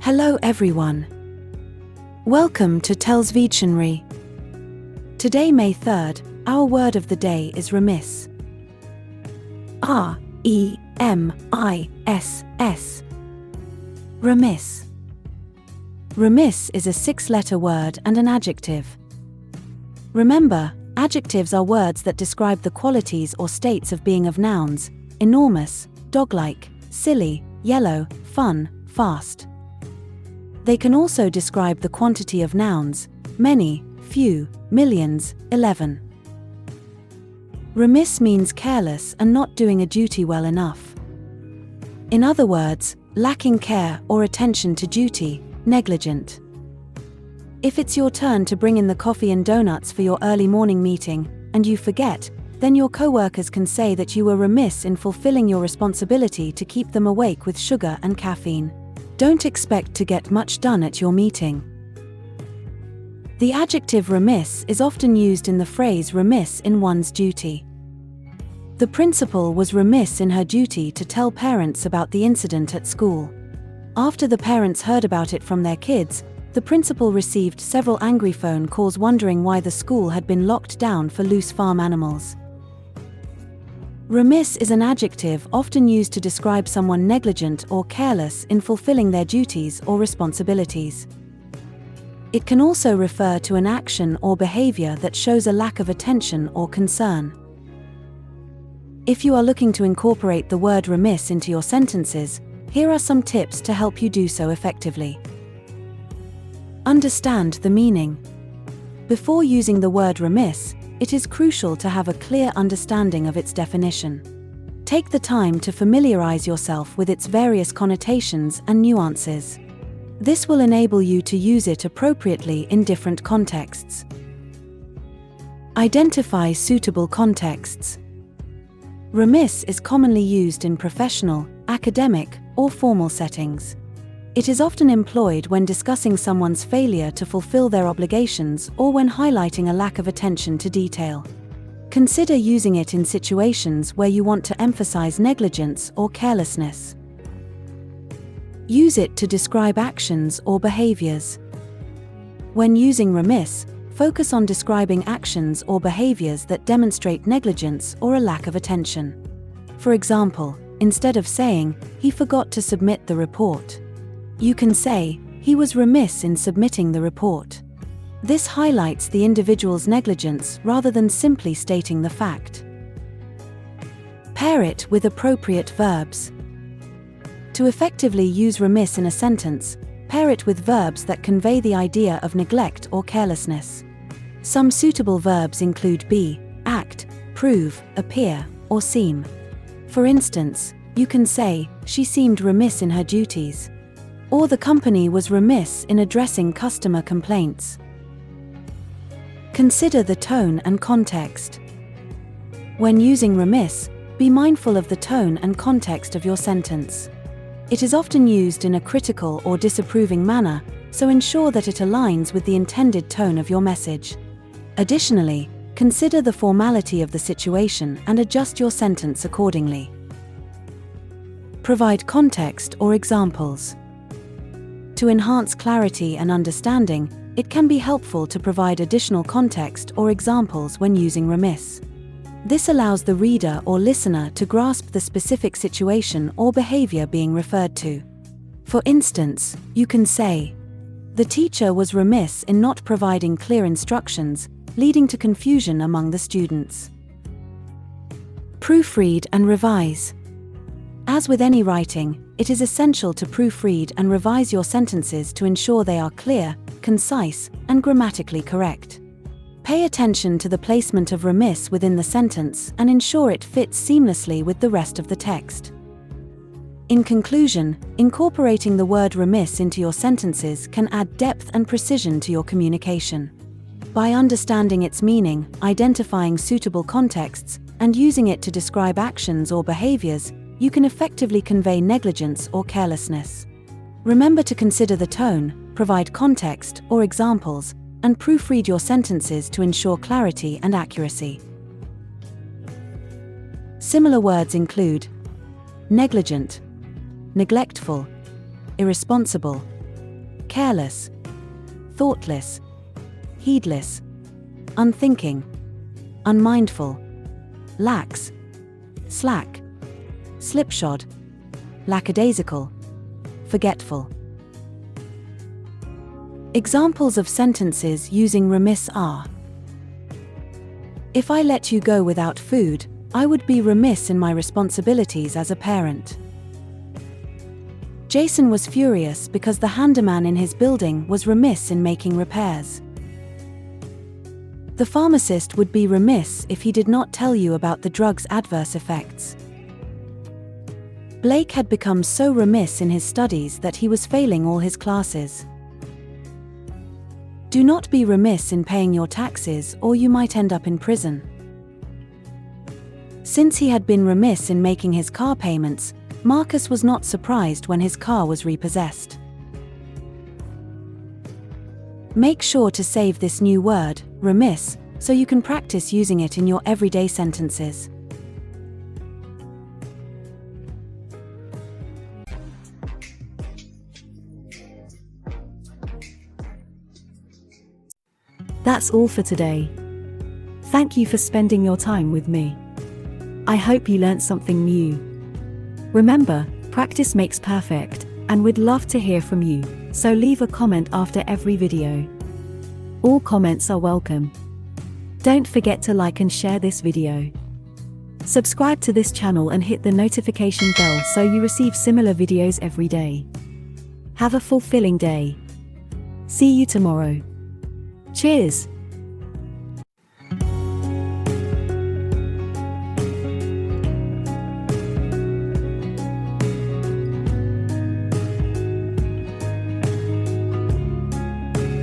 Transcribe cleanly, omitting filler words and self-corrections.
Hello everyone. Welcome to TELLS Videtionary. Today, May 3rd, our word of the day is remiss. R-E-M-I-S-S. Remiss. Remiss is a 6-letter word and an adjective. Remember, adjectives are words that describe the qualities or states of being of nouns: enormous, dog-like, silly, yellow, fun, fast. They can also describe the quantity of nouns: many, few, millions, 11. Remiss means careless and not doing a duty well enough. In other words, lacking care or attention to duty, negligent. If it's your turn to bring in the coffee and donuts for your early morning meeting, and you forget, then your coworkers can say that you were remiss in fulfilling your responsibility to keep them awake with sugar and caffeine. Don't expect to get much done at your meeting. The adjective remiss is often used in the phrase remiss in one's duty. The principal was remiss in her duty to tell parents about the incident at school. After the parents heard about it from their kids, the principal received several angry phone calls wondering why the school had been locked down for loose farm animals. Remiss is an adjective often used to describe someone negligent or careless in fulfilling their duties or responsibilities. It can also refer to an action or behavior that shows a lack of attention or concern. If you are looking to incorporate the word remiss into your sentences, here are some tips to help you do so effectively. Understand the meaning. Before using the word remiss, it is crucial to have a clear understanding of its definition. Take the time to familiarize yourself with its various connotations and nuances. This will enable you to use it appropriately in different contexts. Identify suitable contexts. Remiss is commonly used in professional, academic, or formal settings. It is often employed when discussing someone's failure to fulfill their obligations or when highlighting a lack of attention to detail. Consider using it in situations where you want to emphasize negligence or carelessness. Use it to describe actions or behaviors. When using remiss, focus on describing actions or behaviors that demonstrate negligence or a lack of attention. For example, instead of saying, "He forgot to submit the report," you can say, "He was remiss in submitting the report." This highlights the individual's negligence rather than simply stating the fact. Pair it with appropriate verbs. To effectively use remiss in a sentence, pair it with verbs that convey the idea of neglect or carelessness. Some suitable verbs include be, act, prove, appear, or seem. For instance, you can say, "She seemed remiss in her duties," or "the company was remiss in addressing customer complaints." Consider the tone and context. When using remiss, be mindful of the tone and context of your sentence. It is often used in a critical or disapproving manner, so ensure that it aligns with the intended tone of your message. Additionally, consider the formality of the situation and adjust your sentence accordingly. Provide context or examples. To enhance clarity and understanding, it can be helpful to provide additional context or examples when using remiss. This allows the reader or listener to grasp the specific situation or behavior being referred to. For instance, you can say, "The teacher was remiss in not providing clear instructions, leading to confusion among the students." Proofread and revise. As with any writing, it is essential to proofread and revise your sentences to ensure they are clear, concise, and grammatically correct. Pay attention to the placement of remiss within the sentence and ensure it fits seamlessly with the rest of the text. In conclusion, incorporating the word remiss into your sentences can add depth and precision to your communication. By understanding its meaning, identifying suitable contexts, and using it to describe actions or behaviors, you can effectively convey negligence or carelessness. Remember to consider the tone, provide context or examples, and proofread your sentences to ensure clarity and accuracy. Similar words include negligent, neglectful, irresponsible, careless, thoughtless, heedless, unthinking, unmindful, lax, slack, slipshod, lackadaisical, forgetful. Examples of sentences using remiss are: if I let you go without food, I would be remiss in my responsibilities as a parent. Jason was furious because the handyman in his building was remiss in making repairs. The pharmacist would be remiss if he did not tell you about the drug's adverse effects. Blake had become so remiss in his studies that he was failing all his classes. Do not be remiss in paying your taxes, or you might end up in prison. Since he had been remiss in making his car payments, Marcus was not surprised when his car was repossessed. Make sure to save this new word, remiss, so you can practice using it in your everyday sentences. That's all for today. Thank you for spending your time with me. I hope you learned something new. Remember, practice makes perfect, and we'd love to hear from you, so leave a comment after every video. All comments are welcome. Don't forget to like and share this video. Subscribe to this channel and hit the notification bell so you receive similar videos every day. Have a fulfilling day. See you tomorrow. Cheers!